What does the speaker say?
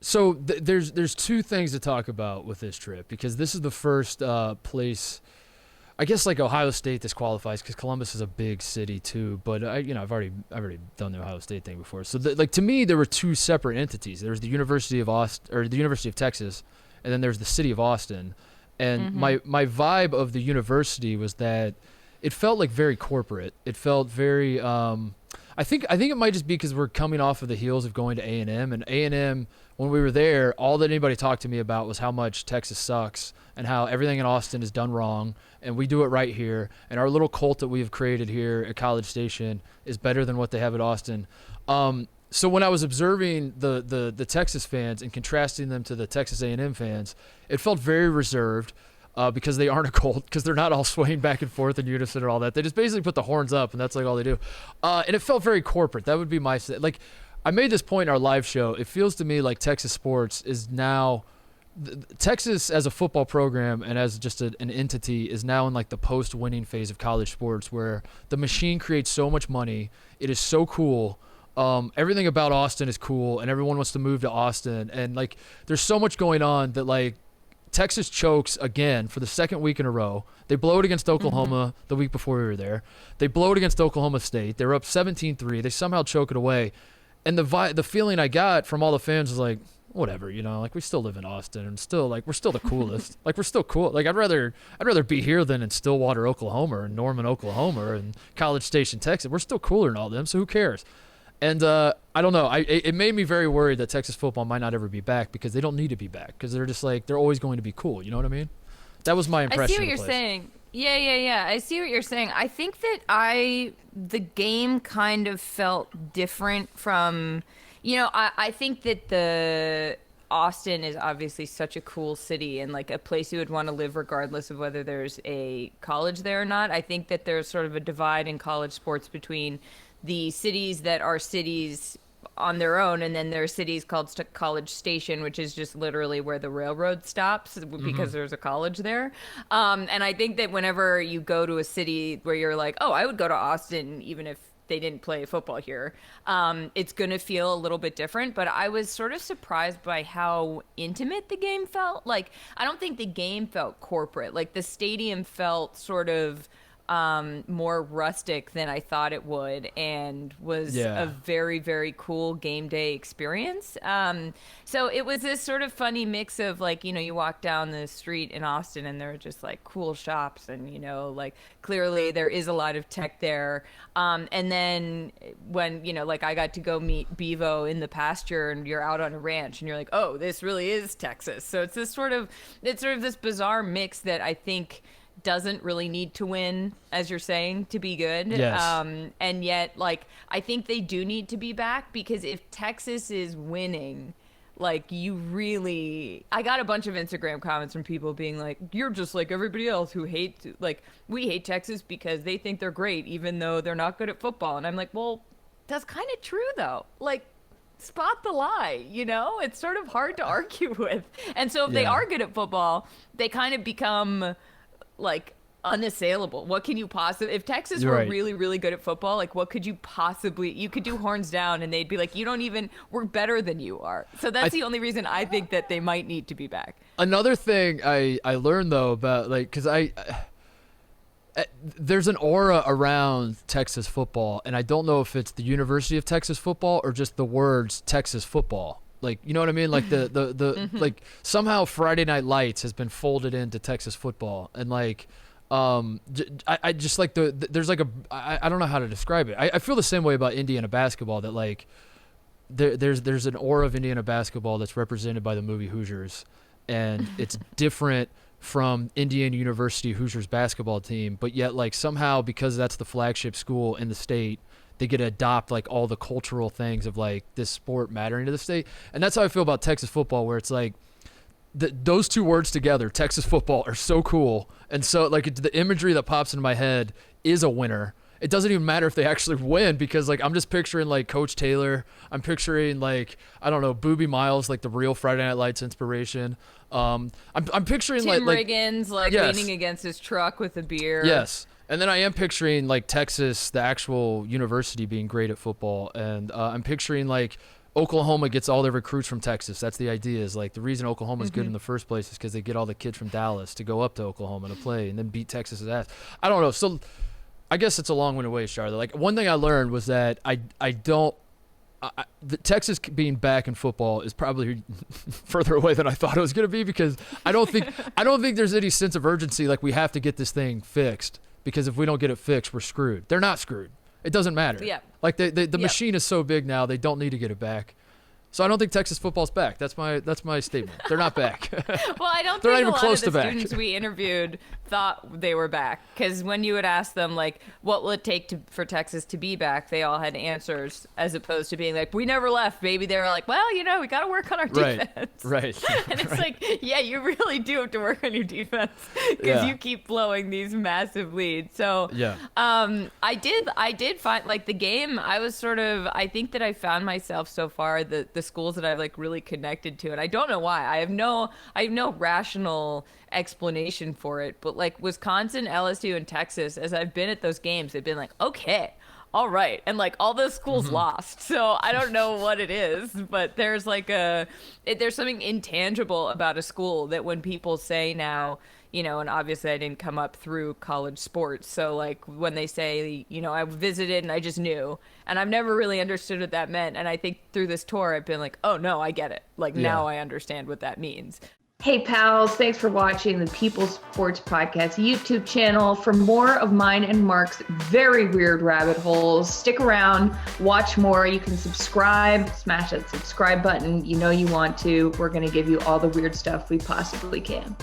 So there's two things to talk about with this trip, because this is the first place, I guess, like Ohio State disqualifies because Columbus is a big city too. But I've already done the Ohio State thing before. So like to me, there were two separate entities. There was the University of Austin, or the University of Texas, and then there's the city of Austin. And my vibe of the university was that it felt like very corporate. It felt very. I think it might just be because we're coming off of the heels of going to A&M, and A&M, when we were there, all that anybody talked to me about was how much Texas sucks and how everything in Austin is done wrong, and we do it right here, and our little cult that we have created here at College Station is better than what they have at Austin. So when I was observing the Texas fans and contrasting them to the Texas A&M fans, it felt very reserved. Because they aren't a cult, because they're not all swaying back and forth in unison or all that. They just basically put the horns up, and that's like all they do. And it felt very corporate. That would be my – like, I made this point in our live show. It feels to me like Texas sports is now – Texas as a football program and as just an entity is now in like the post-winning phase of college sports, where the machine creates so much money. It is so cool. Everything about Austin is cool, and everyone wants to move to Austin. And, like, there's so much going on that, like, Texas chokes again for the second week in a row. They blow it against Oklahoma the week before we were there. They blow it against Oklahoma State. They were up 17-3. They somehow choke it away. And the feeling I got from all the fans was like, whatever, like we still live in Austin, and still like we're still the coolest. Like we're still cool. Like I'd rather be here than in Stillwater, Oklahoma, or Norman, Oklahoma, and College Station, Texas. We're still cooler than all them, so who cares? And I don't know. It made me very worried that Texas football might not ever be back, because they don't need to be back, because they're just like they're always going to be cool. You know what I mean? That was my impression. I see what you're saying. Yeah. I see what you're saying. I think that the game kind of felt different from, I think that the Austin is obviously such a cool city and like a place you would want to live regardless of whether there's a college there or not. I think that there's sort of a divide in college sports between the cities that are cities on their own, and then there are cities called College Station, which is just literally where the railroad stops because there's a college there. And I think that whenever you go to a city where you're like, oh, I would go to Austin even if they didn't play football here, it's going to feel a little bit different. But I was sort of surprised by how intimate the game felt. Like, I don't think the game felt corporate. Like, the stadium felt sort of more rustic than I thought it would, and was a very, very cool game day experience. So it was this sort of funny mix of like, you walk down the street in Austin and there are just like cool shops, and like clearly there is a lot of tech there. And then when like I got to go meet Bevo in the pasture, and you're out on a ranch, and you're like, oh, this really is Texas. So it's sort of this bizarre mix that I think doesn't really need to win, as you're saying, to be good. Yes. And yet, like, I think they do need to be back, because if Texas is winning, like, I got a bunch of Instagram comments from people being like, you're just like everybody else who hates, like, we hate Texas because they think they're great even though they're not good at football. And I'm like, well, that's kind of true though. Like, spot the lie, it's sort of hard to argue with. And so if they are good at football, they kind of become like unassailable. What can you possibly, if Texas were really, really good at football, like what could you possibly, you could do horns down and they'd be like, we're better than you are. So that's the only reason I think that they might need to be back. Another thing I learned though about, like, because there's an aura around Texas football, and I don't know if it's the University of Texas football or just the words Texas football. Like, you know what I mean? Like the like somehow Friday Night Lights has been folded into Texas football, and like, I just like there's like I don't know how to describe it. I feel the same way about Indiana basketball, that like there's an aura of Indiana basketball that's represented by the movie Hoosiers, and it's different from Indiana University Hoosiers basketball team, but yet like somehow, because that's the flagship school in the state, they get to adopt like all the cultural things of like this sport mattering to the state. And that's how I feel about Texas football, where it's like those two words together, Texas football, are so cool. And so like the imagery that pops into my head is a winner. It doesn't even matter if they actually win, because like I'm just picturing like Coach Taylor. I'm picturing like, I don't know, Boobie Miles, like the real Friday Night Lights inspiration. I'm picturing Tim like Riggins leaning against his truck with a beer. Yes. And then I am picturing like Texas, the actual university, being great at football, and I'm picturing like Oklahoma gets all their recruits from Texas. That's the idea. Is like the reason Oklahoma's good in the first place is because they get all the kids from Dallas to go up to Oklahoma to play and then beat Texas's ass. I don't know. So I guess it's a long-winded way, Charlotte. Like one thing I learned was that the Texas being back in football is probably further away than I thought it was going to be, because I don't think there's any sense of urgency like we have to get this thing fixed, because if we don't get it fixed, we're screwed. They're not screwed. It doesn't matter. Yeah. Like the machine is so big now, they don't need to get it back. So I don't think Texas football's back. That's my statement. They're not back. Well, I don't They're think not even a lot close of the to back. students we interviewed thought they were back, because when you would ask them like, what will it take for Texas to be back, they all had answers, as opposed to being like, we never left, baby. They were like, well, we got to work on our defense. Right. And it's like, yeah, you really do have to work on your defense, because you keep blowing these massive leads. So Yeah. I did find like the game. I think that I found myself so far the schools that I've like really connected to, and I don't know why. I have no rational explanation for it, but like Wisconsin, LSU, and Texas, as I've been at those games, they've been like, okay, all right, and like all those schools lost, so I don't know what it is, but there's like there's something intangible about a school that when people say now, and obviously I didn't come up through college sports, so like when they say, I visited and I just knew, and I've never really understood what that meant, and I think through this tour I've been like, oh no, I get it, like now I understand what that means. Hey pals, thanks for watching the People's Sports Podcast YouTube channel. For more of mine and Mark's very weird rabbit holes, stick around, watch more. You can subscribe, smash that subscribe button. You want to. We're going to give you all the weird stuff we possibly can.